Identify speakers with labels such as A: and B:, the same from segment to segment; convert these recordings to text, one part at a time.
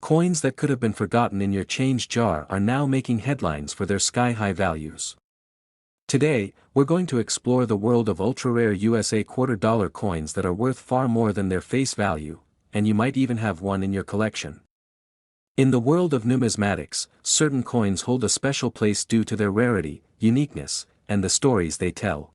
A: Coins that could have been forgotten in your change jar are now making headlines for their sky-high values. Today, we're going to explore the world of ultra-rare USA $quarter coins that are worth far more than their face value, and you might even have one in your collection. In the world of numismatics, certain coins hold a special place due to their rarity, uniqueness, and the stories they tell.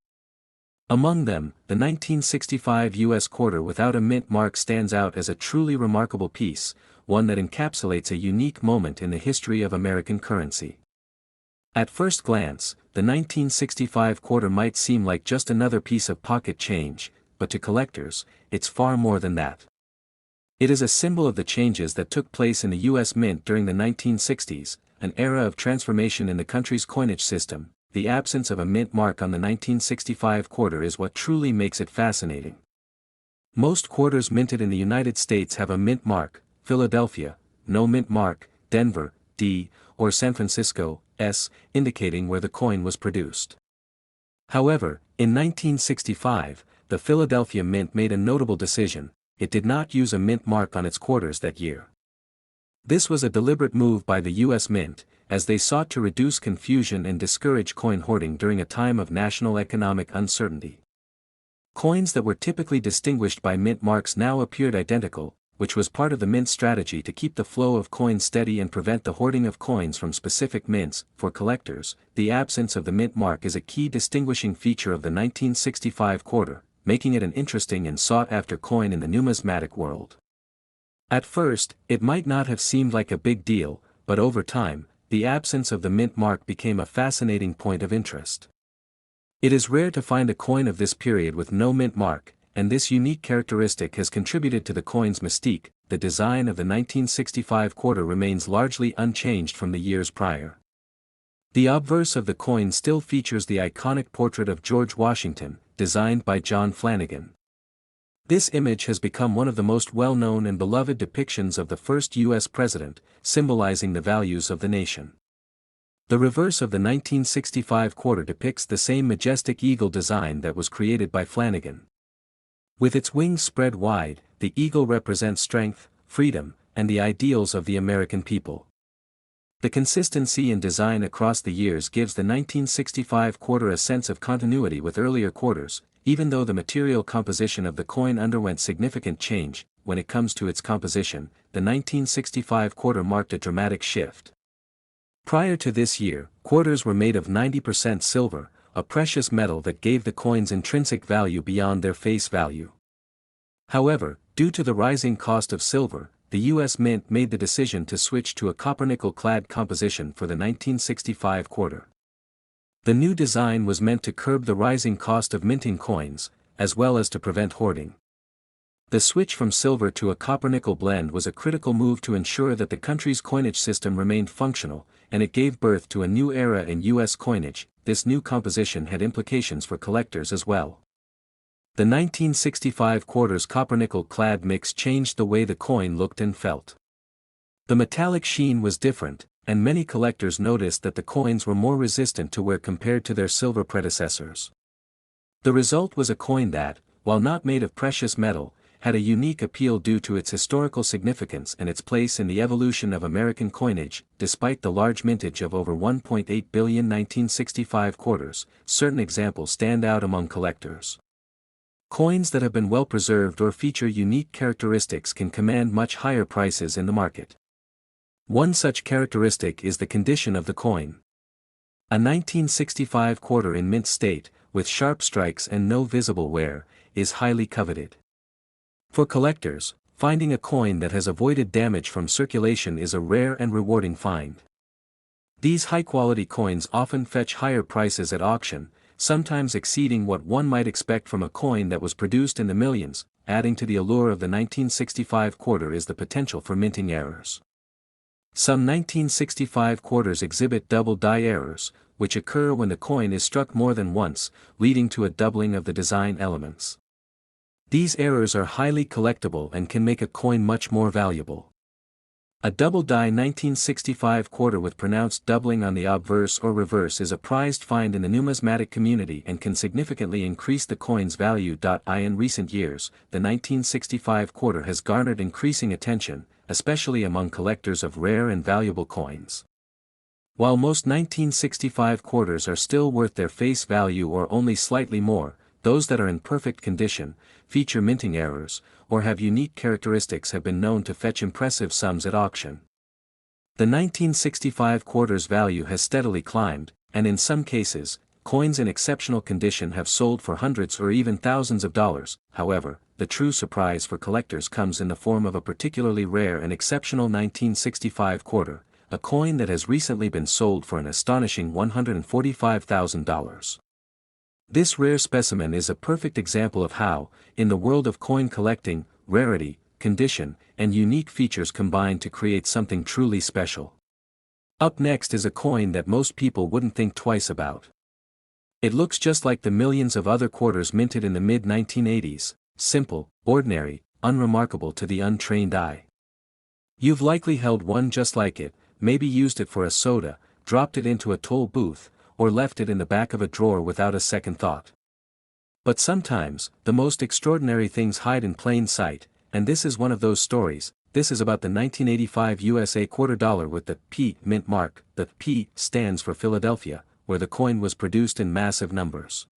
A: Among them, the 1965 US quarter without a mint mark stands out as a truly remarkable piece, one that encapsulates a unique moment in the history of American currency. At first glance, the 1965 quarter might seem like just another piece of pocket change, but to collectors, it's far more than that. It is a symbol of the changes that took place in the US Mint during the 1960s, an era of transformation in the country's coinage system. The absence of a mint mark on the 1965 quarter is what truly makes it fascinating. Most quarters minted in the United States have a mint mark: Philadelphia, no mint mark; Denver, D, or San Francisco, S, indicating where the coin was produced. However, in 1965, the Philadelphia Mint made a notable decision: it did not use a mint mark on its quarters that year. This was a deliberate move by the US Mint, as they sought to reduce confusion and discourage coin hoarding during a time of national economic uncertainty. Coins that were typically distinguished by mint marks now appeared identical, which was part of the mint strategy to keep the flow of coins steady and prevent the hoarding of coins from specific mints. For collectors, the absence of the mint mark is a key distinguishing feature of the 1965 quarter, making it an interesting and sought-after coin in the numismatic world. At first, it might not have seemed like a big deal, but over time, the absence of the mint mark became a fascinating point of interest. It is rare to find a coin of this period with no mint mark, and this unique characteristic has contributed to the coin's mystique. The design of the 1965 quarter remains largely unchanged from the years prior. The obverse of the coin still features the iconic portrait of George Washington, designed by John Flanagan. This image has become one of the most well-known and beloved depictions of the first U.S. president, symbolizing the values of the nation. The reverse of the 1965 quarter depicts the same majestic eagle design that was created by Flanagan. With its wings spread wide, the eagle represents strength, freedom, and the ideals of the American people. The consistency in design across the years gives the 1965 quarter a sense of continuity with earlier quarters, even though the material composition of the coin underwent significant change. When it comes to its composition, the 1965 quarter marked a dramatic shift. Prior to this year, quarters were made of 90% silver, a precious metal that gave the coins intrinsic value beyond their face value. However, due to the rising cost of silver, the U.S. Mint made the decision to switch to a copper-nickel-clad composition for the 1965 quarter. The new design was meant to curb the rising cost of minting coins, as well as to prevent hoarding. The switch from silver to a copper-nickel blend was a critical move to ensure that the country's coinage system remained functional, and it gave birth to a new era in U.S. coinage. This new composition had implications for collectors as well. The 1965 quarter's copper-nickel-clad mix changed the way the coin looked and felt. The metallic sheen was different, and many collectors noticed that the coins were more resistant to wear compared to their silver predecessors. The result was a coin that, while not made of precious metal, had a unique appeal due to its historical significance and its place in the evolution of American coinage. Despite the large mintage of over 1.8 billion 1965 quarters, certain examples stand out among collectors. Coins that have been well preserved or feature unique characteristics can command much higher prices in the market. One such characteristic is the condition of the coin. A 1965 quarter in mint state, with sharp strikes and no visible wear, is highly coveted. For collectors, finding a coin that has avoided damage from circulation is a rare and rewarding find. These high-quality coins often fetch higher prices at auction, sometimes exceeding what one might expect from a coin that was produced in the millions. Adding to the allure of the 1965 quarter is the potential for minting errors. Some 1965 quarters exhibit double die errors, which occur when the coin is struck more than once, leading to a doubling of the design elements. These errors are highly collectible and can make a coin much more valuable. A double-die 1965 quarter with pronounced doubling on the obverse or reverse is a prized find in the numismatic community and can significantly increase the coin's value. In recent years, the 1965 quarter has garnered increasing attention, especially among collectors of rare and valuable coins. While most 1965 quarters are still worth their face value or only slightly more, those that are in perfect condition, feature minting errors, or have unique characteristics have been known to fetch impressive sums at auction. The 1965 quarter's value has steadily climbed, and in some cases, coins in exceptional condition have sold for hundreds or even thousands of dollars. However, the true surprise for collectors comes in the form of a particularly rare and exceptional 1965 quarter, a coin that has recently been sold for an astonishing $145,000. This rare specimen is a perfect example of how, in the world of coin collecting, rarity, condition, and unique features combine to create something truly special. Up next is a coin that most people wouldn't think twice about. It looks just like the millions of other quarters minted in the mid-1980s, simple, ordinary, unremarkable to the untrained eye. You've likely held one just like it, maybe used it for a soda, dropped it into a toll booth, or left it in the back of a drawer without a second thought. But sometimes, the most extraordinary things hide in plain sight, and this is one of those stories. This is about the 1985 USA quarter dollar with the P mint mark. The P stands for Philadelphia, where the coin was produced in massive numbers.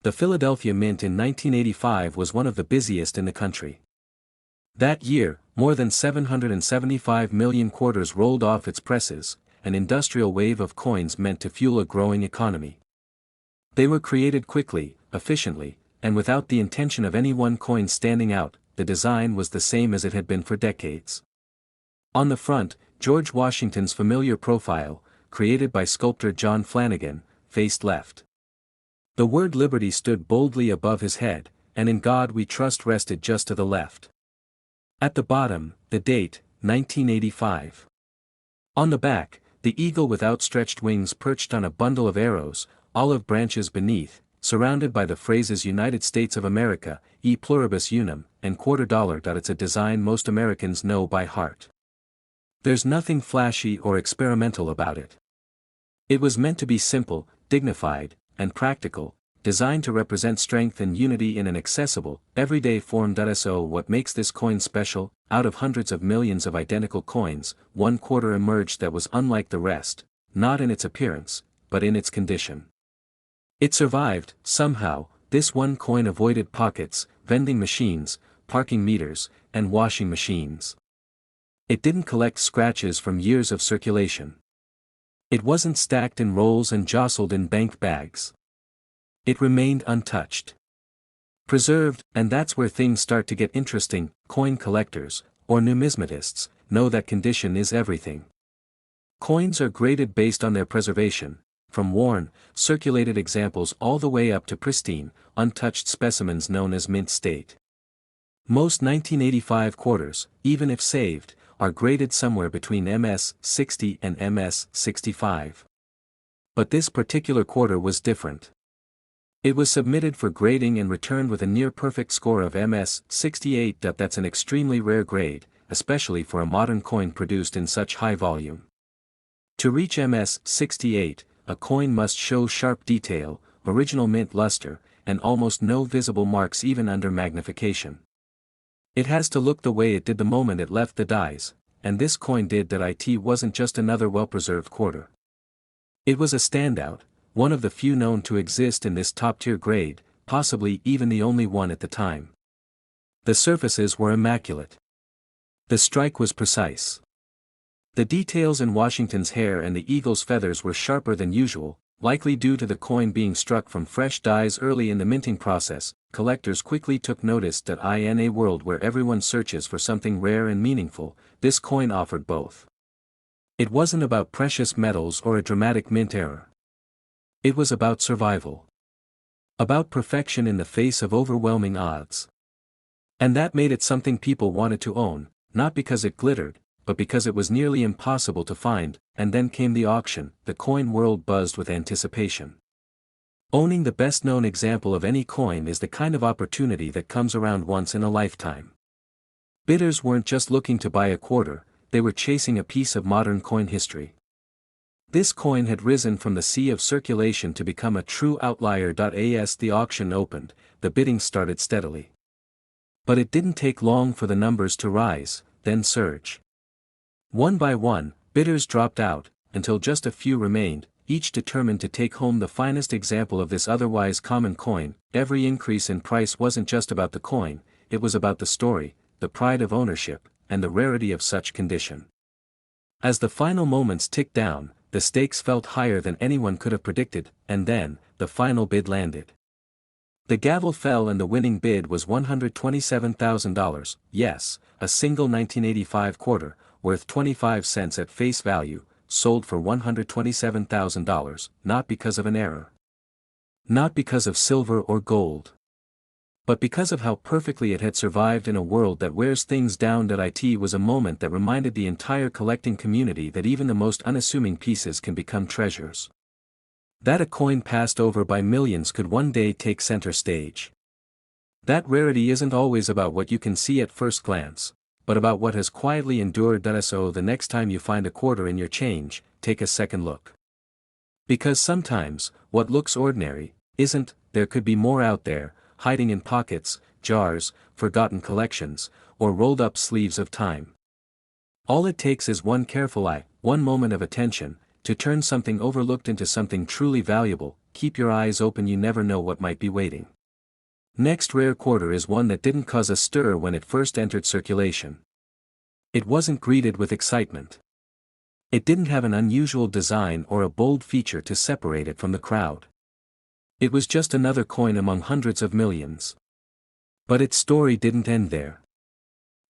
A: The Philadelphia Mint in 1985 was one of the busiest in the country. That year, more than 775 million quarters rolled off its presses, an industrial wave of coins meant to fuel a growing economy. They were created quickly, efficiently, and without the intention of any one coin standing out. The design was the same as it had been for decades. On the front, George Washington's familiar profile, created by sculptor John Flanagan, faced left. The word Liberty stood boldly above his head, and In God We Trust rested just to the left. At the bottom, the date, 1985. On the back, the eagle with outstretched wings perched on a bundle of arrows, olive branches beneath, surrounded by the phrases United States of America, e pluribus unum, and quarter dollar. It's a design most Americans know by heart. There's nothing flashy or experimental about it. It was meant to be simple, dignified, and practical, designed to represent strength and unity in an accessible, everyday form. So what makes this coin special? Out of hundreds of millions of identical coins, one quarter emerged that was unlike the rest, not in its appearance, but in its condition. It survived. Somehow, this one coin avoided pockets, vending machines, parking meters, and washing machines. It didn't collect scratches from years of circulation. It wasn't stacked in rolls and jostled in bank bags. It remained untouched. Preserved, and that's where things start to get interesting. Coin collectors, or numismatists, know that condition is everything. Coins are graded based on their preservation, from worn, circulated examples all the way up to pristine, untouched specimens known as mint state. Most 1985 quarters, even if saved, are graded somewhere between MS 60 and MS 65. But this particular quarter was different. It was submitted for grading and returned with a near-perfect score of MS 68. That's an extremely rare grade, especially for a modern coin produced in such high volume. To reach MS 68, a coin must show sharp detail, original mint luster, and almost no visible marks even under magnification. It has to look the way it did the moment it left the dies, and this coin did. It wasn't just another well-preserved quarter. It was a standout, one of the few known to exist in this top-tier grade, possibly even the only one at the time. The surfaces were immaculate. The strike was precise. The details in Washington's hair and the eagle's feathers were sharper than usual, likely due to the coin being struck from fresh dies early in the minting process. Collectors quickly took notice that in a world where everyone searches for something rare and meaningful, this coin offered both. It wasn't about precious metals or a dramatic mint error. It was about survival. About perfection in the face of overwhelming odds. And that made it something people wanted to own, not because it glittered, but because it was nearly impossible to find. And then came the auction. The coin world buzzed with anticipation. Owning the best-known example of any coin is the kind of opportunity that comes around once in a lifetime. Bidders weren't just looking to buy a quarter, they were chasing a piece of modern coin history. This coin had risen from the sea of circulation to become a true outlier. As the auction opened, the bidding started steadily. But it didn't take long for the numbers to rise. then surge. One by one, bidders dropped out, until just a few remained, each determined to take home the finest example of this otherwise common coin. Every increase in price wasn't just about the coin, it was about the story, the pride of ownership, and the rarity of such condition. As the final moments ticked down, the stakes felt higher than anyone could have predicted, and then, the final bid landed. The gavel fell and the winning bid was $127,000, yes, a single 1985 quarter, worth 25 cents at face value, sold for $127,000, not because of an error. Not because of silver or gold. But because of how perfectly it had survived in a world that wears things down. It was a moment that reminded the entire collecting community that even the most unassuming pieces can become treasures. That a coin passed over by millions could one day take center stage. That rarity isn't always about what you can see at first glance, but about what has quietly endured. So the next time you find a quarter in your change, take a second look. Because sometimes, what looks ordinary, isn't. There could be more out there, hiding in pockets, jars, forgotten collections, or rolled up sleeves of time. All it takes is one careful eye, one moment of attention, to turn something overlooked into something truly valuable. Keep your eyes open, you never know what might be waiting. Next rare quarter is one that didn't cause a stir when it first entered circulation. It wasn't greeted with excitement. It didn't have an unusual design or a bold feature to separate it from the crowd. It was just another coin among hundreds of millions. But its story didn't end there.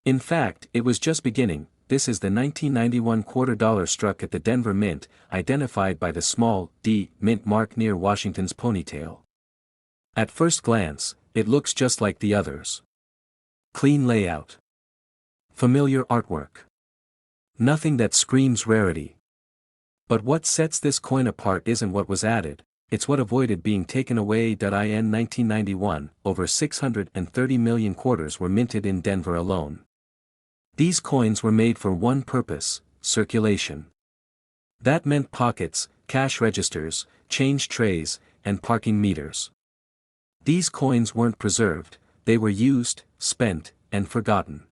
A: In fact, it was just beginning. This is the 1991 quarter dollar struck at the Denver Mint, identified by the small D mint mark near Washington's ponytail. At first glance, it looks just like the others. Clean layout. Familiar artwork. Nothing that screams rarity. But what sets this coin apart isn't what was added, it's what avoided being taken away. In 1991, over 630 million quarters were minted in Denver alone. These coins were made for one purpose: circulation. That meant pockets, cash registers, change trays, and parking meters. These coins weren't preserved, they were used, spent, and forgotten.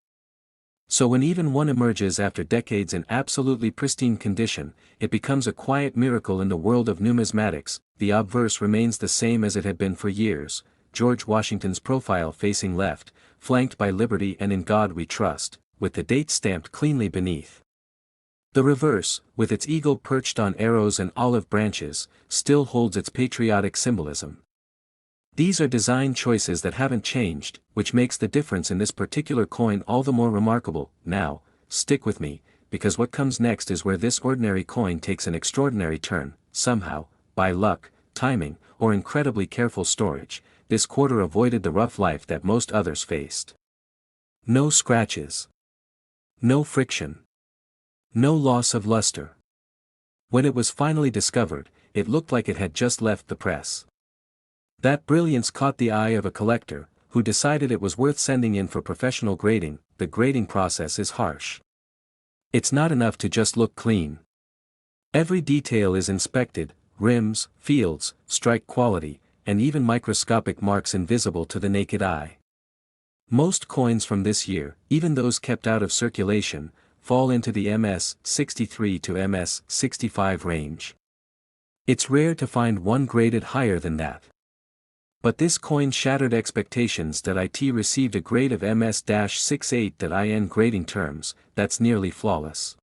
A: So when even one emerges after decades in absolutely pristine condition, it becomes a quiet miracle in the world of numismatics. The obverse remains the same as it had been for years: George Washington's profile facing left, flanked by Liberty and In God We Trust, with the date stamped cleanly beneath. The reverse, with its eagle perched on arrows and olive branches, still holds its patriotic symbolism. These are design choices that haven't changed, which makes the difference in this particular coin all the more remarkable. Now, stick with me, because what comes next is where this ordinary coin takes an extraordinary turn. Somehow, by luck, timing, or incredibly careful storage, this quarter avoided the rough life that most others faced. No scratches. No friction. No loss of luster. When it was finally discovered, it looked like it had just left the press. That brilliance caught the eye of a collector, who decided it was worth sending in for professional grading. The grading process is harsh. It's not enough to just look clean. Every detail is inspected: rims, fields, strike quality, and even microscopic marks invisible to the naked eye. Most coins from this year, even those kept out of circulation, fall into the MS-63 to MS-65 range. It's rare to find one graded higher than that. But this coin shattered expectations. It received a grade of MS-68. In grading terms, that's nearly flawless.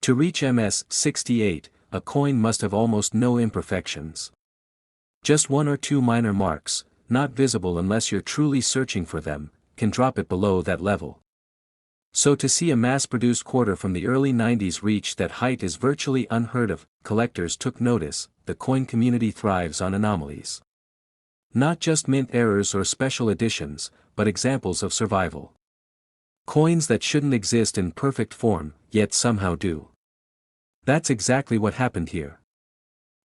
A: To reach MS-68, a coin must have almost no imperfections. Just one or two minor marks, not visible unless you're truly searching for them, can drop it below that level. So to see a mass-produced quarter from the early 90s reach that height is virtually unheard of. Collectors took notice. The coin community thrives on anomalies. Not just mint errors or special editions, but examples of survival. Coins that shouldn't exist in perfect form, yet somehow do. That's exactly what happened here.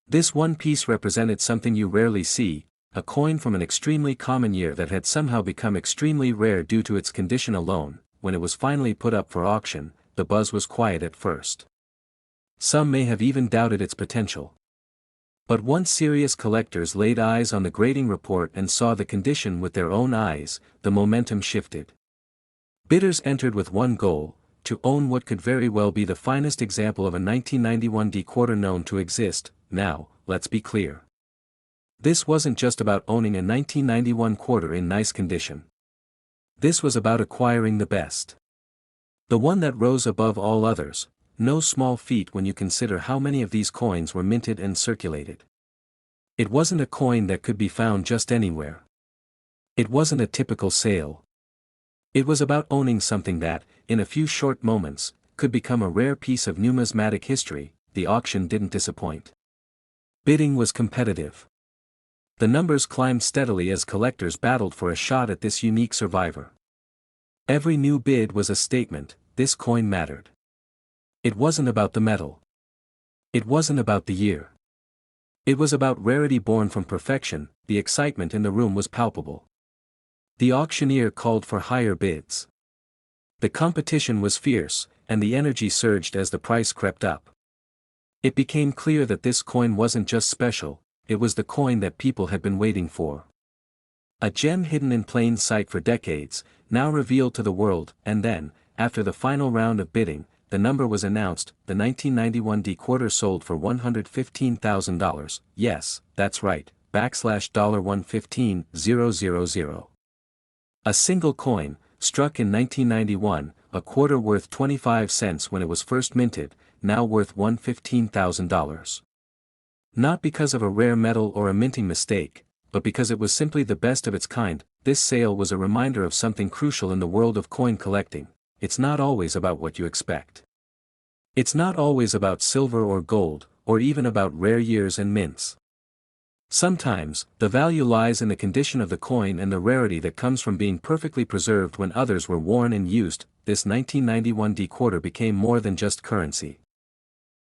A: This one piece represented something you rarely see: a coin from an extremely common year that had somehow become extremely rare due to its condition alone. When it was finally put up for auction, the buzz was quiet at first. Some may have even doubted its potential. But once serious collectors laid eyes on the grading report and saw the condition with their own eyes, the momentum shifted. Bidders entered with one goal: to own what could very well be the finest example of a 1991 D quarter known to exist. Now, let's be clear. This wasn't just about owning a 1991 quarter in nice condition. This was about acquiring the best. The one that rose above all others, no small feat when you consider how many of these coins were minted and circulated. It wasn't a coin that could be found just anywhere. It wasn't a typical sale. It was about owning something that, in a few short moments, could become a rare piece of numismatic history. The auction didn't disappoint. Bidding was competitive. The numbers climbed steadily as collectors battled for a shot at this unique survivor. Every new bid was a statement: this coin mattered. It wasn't about the metal. It wasn't about the year. It was about rarity born from perfection. The excitement in the room was palpable. The auctioneer called for higher bids. The competition was fierce, and the energy surged as the price crept up. It became clear that this coin wasn't just special, it was the coin that people had been waiting for. A gem hidden in plain sight for decades, now revealed to the world. And then, after the final round of bidding, the number was announced. The 1991 D quarter sold for $115,000. Yes, that's right, $115,000. A single coin, struck in 1991, a quarter worth 25 cents when it was first minted, now worth $115,000. Not because of a rare metal or a minting mistake, but because it was simply the best of its kind. This sale was a reminder of something crucial in the world of coin collecting: it's not always about what you expect. It's not always about silver or gold, or even about rare years and mints. Sometimes, the value lies in the condition of the coin and the rarity that comes from being perfectly preserved when others were worn and used. This 1991 D quarter became more than just currency.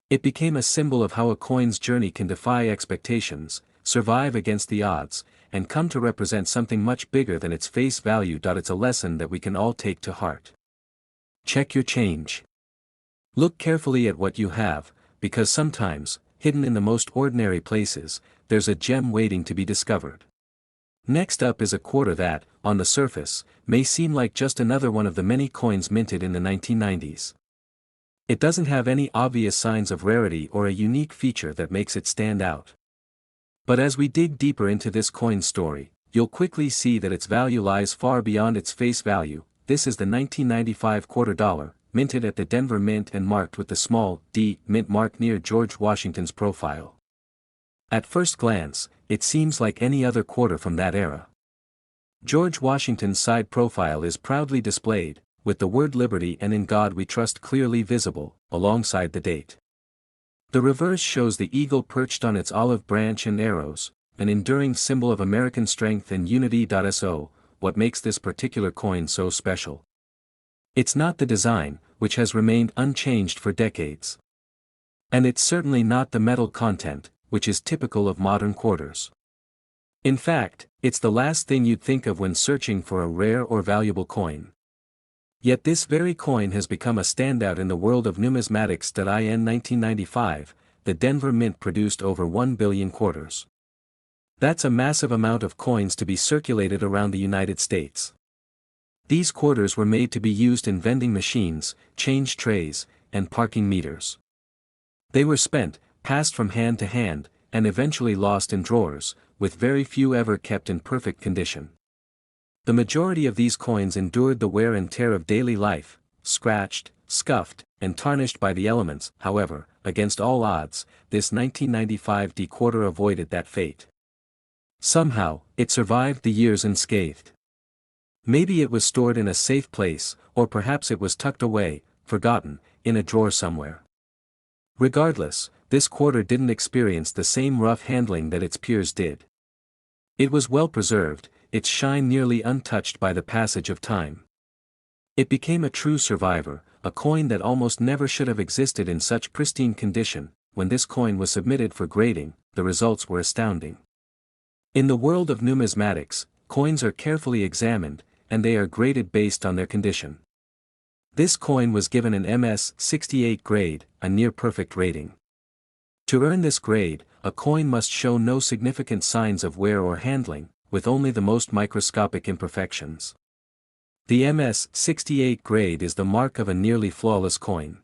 A: It became a symbol of how a coin's journey can defy expectations, survive against the odds, and come to represent something much bigger than its face value. It's a lesson that we can all take to heart. Check your change. Look carefully at what you have, because sometimes, hidden in the most ordinary places, there's a gem waiting to be discovered. Next up is a quarter that, on the surface, may seem like just another one of the many coins minted in the 1990s. It doesn't have any obvious signs of rarity or a unique feature that makes it stand out. But as we dig deeper into this coin's story, you'll quickly see that its value lies far beyond its face value. This is the 1995 quarter dollar, minted at the Denver Mint and marked with the small D mint mark near George Washington's profile. At first glance, it seems like any other quarter from that era. George Washington's side profile is proudly displayed, with the word Liberty and In God We Trust clearly visible, alongside the date. The reverse shows the eagle perched on its olive branch and arrows, an enduring symbol of American strength and unity. So, what makes this particular coin so special? It's not the design, which has remained unchanged for decades. And it's certainly not the metal content, which is typical of modern quarters. In fact, it's the last thing you'd think of when searching for a rare or valuable coin. Yet this very coin has become a standout in the world of numismatics. In 1995, the Denver Mint produced over 1 billion quarters. That's a massive amount of coins to be circulated around the United States. These quarters were made to be used in vending machines, change trays, and parking meters. They were spent, passed from hand to hand, and eventually lost in drawers, with very few ever kept in perfect condition. The majority of these coins endured the wear and tear of daily life, scratched, scuffed, and tarnished by the elements. However, against all odds, this 1995 D quarter avoided that fate. Somehow, it survived the years unscathed. Maybe it was stored in a safe place, or perhaps it was tucked away, forgotten, in a drawer somewhere. Regardless, this quarter didn't experience the same rough handling that its peers did. It was well preserved, its shine nearly untouched by the passage of time. It became a true survivor, a coin that almost never should have existed in such pristine condition. When this coin was submitted for grading, the results were astounding. In the world of numismatics, coins are carefully examined, and they are graded based on their condition. This coin was given an MS 68 grade, a near-perfect rating. To earn this grade, a coin must show no significant signs of wear or handling, with only the most microscopic imperfections. The MS-68 grade is the mark of a nearly flawless coin.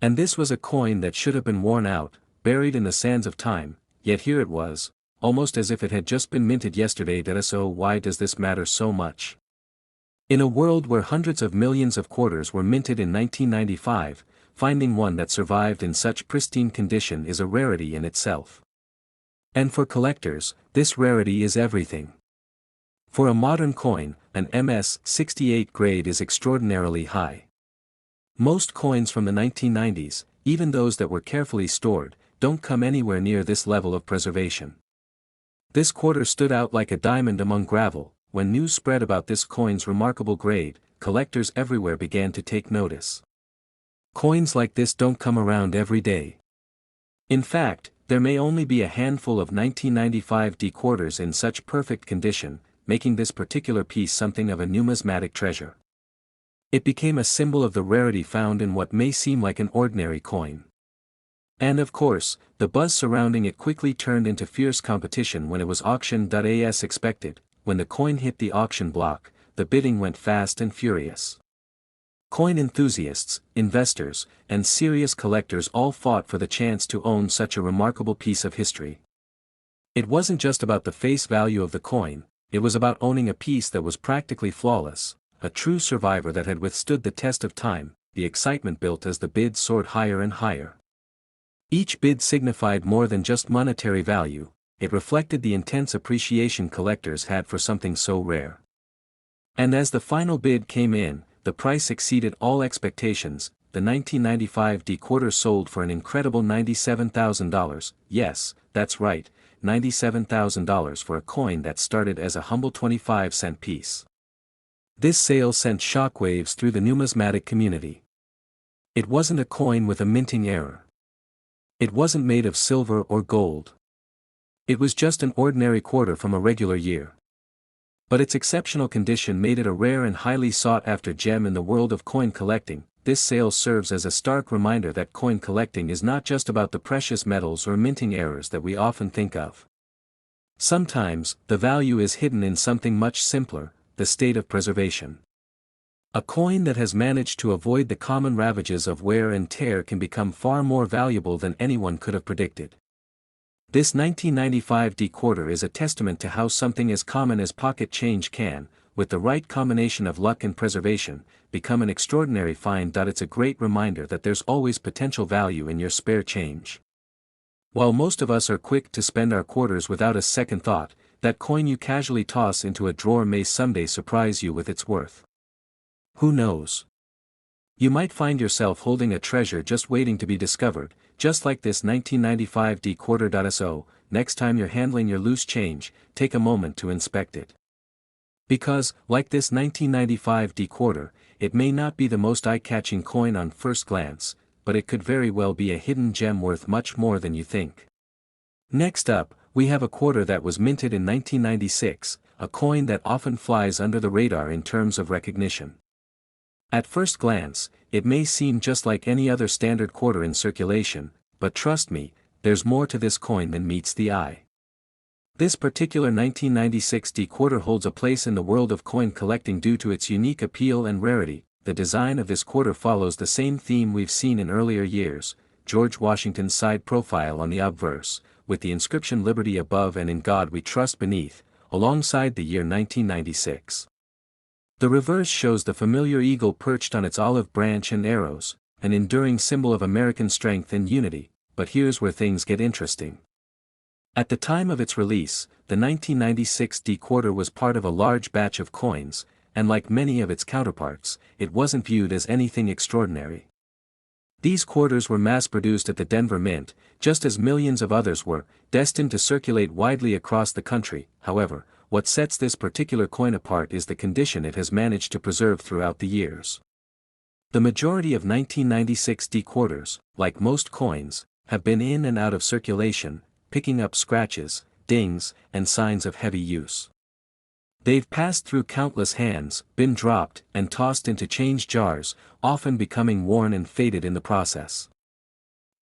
A: And this was a coin that should have been worn out, buried in the sands of time, yet here it was, almost as if it had just been minted yesterday. So why does this matter so much? In a world where hundreds of millions of quarters were minted in 1995, finding one that survived in such pristine condition is a rarity in itself. And for collectors, this rarity is everything. For a modern coin, an MS-68 grade is extraordinarily high. Most coins from the 1990s, even those that were carefully stored, don't come anywhere near this level of preservation. This quarter stood out like a diamond among gravel. When news spread about this coin's remarkable grade, collectors everywhere began to take notice. Coins like this don't come around every day. In fact, there may only be a handful of 1995 D quarters in such perfect condition, making this particular piece something of a numismatic treasure. It became a symbol of the rarity found in what may seem like an ordinary coin. And of course, the buzz surrounding it quickly turned into fierce competition when it was auctioned. As expected, when the coin hit the auction block, the bidding went fast and furious. Coin enthusiasts, investors, and serious collectors all fought for the chance to own such a remarkable piece of history. It wasn't just about the face value of the coin, it was about owning a piece that was practically flawless, a true survivor that had withstood the test of time. The excitement built as the bids soared higher and higher. Each bid signified more than just monetary value, it reflected the intense appreciation collectors had for something so rare. And as the final bid came in, the price exceeded all expectations. The 1995 D quarter sold for an incredible $97,000, yes, that's right, $97,000 for a coin that started as a humble 25-cent piece. This sale sent shockwaves through the numismatic community. It wasn't a coin with a minting error. It wasn't made of silver or gold. It was just an ordinary quarter from a regular year. But its exceptional condition made it a rare and highly sought-after gem in the world of coin collecting. This sale serves as a stark reminder that coin collecting is not just about the precious metals or minting errors that we often think of. Sometimes, the value is hidden in something much simpler, the state of preservation. A coin that has managed to avoid the common ravages of wear and tear can become far more valuable than anyone could have predicted. This 1995 D quarter is a testament to how something as common as pocket change can, with the right combination of luck and preservation, become an extraordinary find. It's a great reminder that there's always potential value in your spare change. While most of us are quick to spend our quarters without a second thought, that coin you casually toss into a drawer may someday surprise you with its worth. Who knows? You might find yourself holding a treasure just waiting to be discovered, just like this 1995 D quarter. So, next time you're handling your loose change, take a moment to inspect it. Because, like this 1995 D quarter, it may not be the most eye-catching coin on first glance, but it could very well be a hidden gem worth much more than you think. Next up, we have a quarter that was minted in 1996, a coin that often flies under the radar in terms of recognition. At first glance, it may seem just like any other standard quarter in circulation, but trust me, there's more to this coin than meets the eye. This particular 1996 D quarter holds a place in the world of coin collecting due to its unique appeal and rarity. The design of this quarter follows the same theme we've seen in earlier years, George Washington's side profile on the obverse, with the inscription Liberty above and In God We Trust beneath, alongside the year 1996. The reverse shows the familiar eagle perched on its olive branch and arrows, an enduring symbol of American strength and unity. But here's where things get interesting. At the time of its release, the 1996 D quarter was part of a large batch of coins, and like many of its counterparts, it wasn't viewed as anything extraordinary. These quarters were mass-produced at the Denver Mint, just as millions of others were, destined to circulate widely across the country. However, what sets this particular coin apart is the condition it has managed to preserve throughout the years. The majority of 1996 D quarters, like most coins, have been in and out of circulation, picking up scratches, dings, and signs of heavy use. They've passed through countless hands, been dropped, and tossed into change jars, often becoming worn and faded in the process.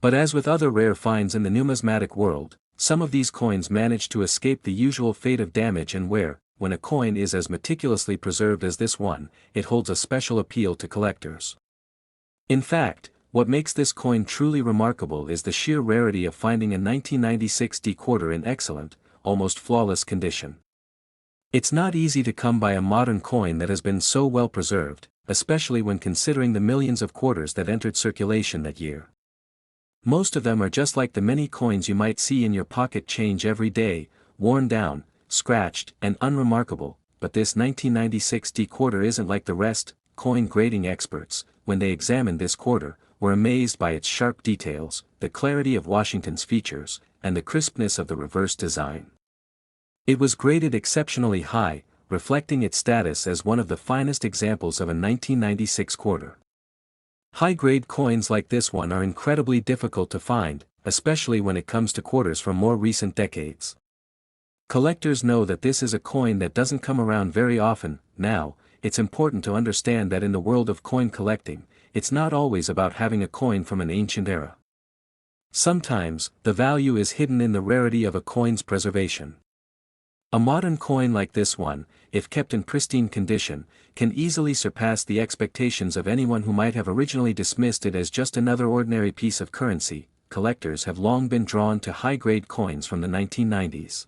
A: But as with other rare finds in the numismatic world, some of these coins manage to escape the usual fate of damage and wear. when a coin is as meticulously preserved as this one, it holds a special appeal to collectors. In fact, what makes this coin truly remarkable is the sheer rarity of finding a 1996 D-quarter in excellent, almost flawless condition. It's not easy to come by a modern coin that has been so well preserved, especially when considering the millions of quarters that entered circulation that year. Most of them are just like the many coins you might see in your pocket change every day, worn down, scratched, and unremarkable, but this 1996 D-quarter isn't like the rest. Coin grading experts, when they examined this quarter, were amazed by its sharp details, the clarity of Washington's features, and the crispness of the reverse design. It was graded exceptionally high, reflecting its status as one of the finest examples of a 1996 quarter. High-grade coins like this one are incredibly difficult to find, especially when it comes to quarters from more recent decades. Collectors know that this is a coin that doesn't come around very often. Now, it's important to understand that in the world of coin collecting, it's not always about having a coin from an ancient era. Sometimes, the value is hidden in the rarity of a coin's preservation. A modern coin like this one, if kept in pristine condition, can easily surpass the expectations of anyone who might have originally dismissed it as just another ordinary piece of currency. Collectors have long been drawn to high-grade coins from the 1990s.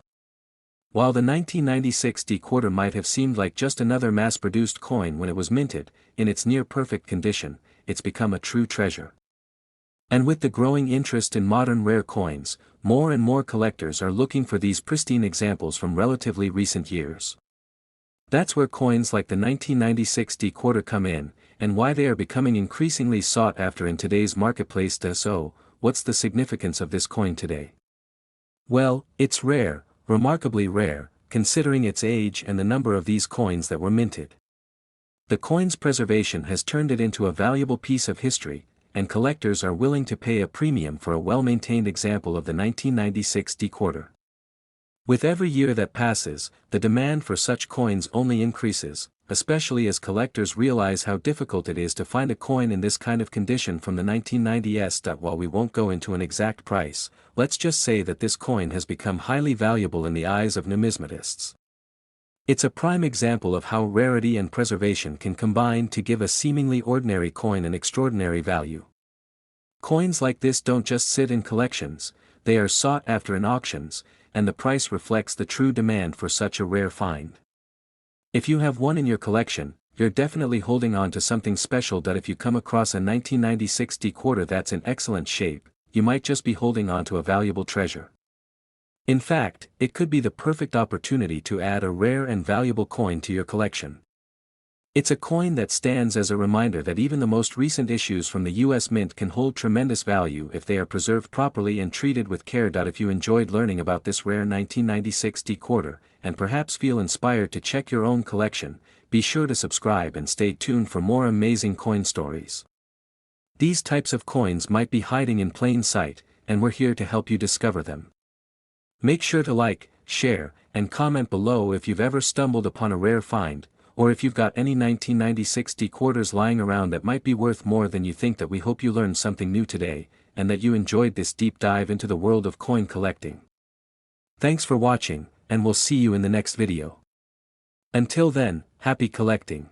A: While the 1996 D-quarter might have seemed like just another mass-produced coin when it was minted, in its near-perfect condition, it's become a true treasure. And with the growing interest in modern rare coins, more and more collectors are looking for these pristine examples from relatively recent years. That's where coins like the 1996 D-quarter come in, and why they are becoming increasingly sought after in today's marketplace. So, what's the significance of this coin today? Well, it's rare, remarkably rare, considering its age and the number of these coins that were minted. The coin's preservation has turned it into a valuable piece of history, and collectors are willing to pay a premium for a well-maintained example of the 1996 D-quarter. With every year that passes, the demand for such coins only increases, especially as collectors realize how difficult it is to find a coin in this kind of condition from the 1990s. While we won't go into an exact price, let's just say that this coin has become highly valuable in the eyes of numismatists. It's a prime example of how rarity and preservation can combine to give a seemingly ordinary coin an extraordinary value. Coins like this don't just sit in collections, they are sought after in auctions, and the price reflects the true demand for such a rare find. If you have one in your collection, you're definitely holding on to something special. If you come across a 1996 D-quarter that's in excellent shape, you might just be holding on to a valuable treasure. In fact, it could be the perfect opportunity to add a rare and valuable coin to your collection. It's a coin that stands as a reminder that even the most recent issues from the US Mint can hold tremendous value if they are preserved properly and treated with care. If you enjoyed learning about this rare 1996 D-quarter, and perhaps feel inspired to check your own collection, be sure to subscribe and stay tuned for more amazing coin stories. These types of coins might be hiding in plain sight, and we're here to help you discover them. Make sure to like, share, and comment below if you've ever stumbled upon a rare find, or if you've got any 1996 D-quarters lying around that might be worth more than you think. We hope you learned something new today, and that you enjoyed this deep dive into the world of coin collecting. Thanks for watching, and we'll see you in the next video. Until then, happy collecting.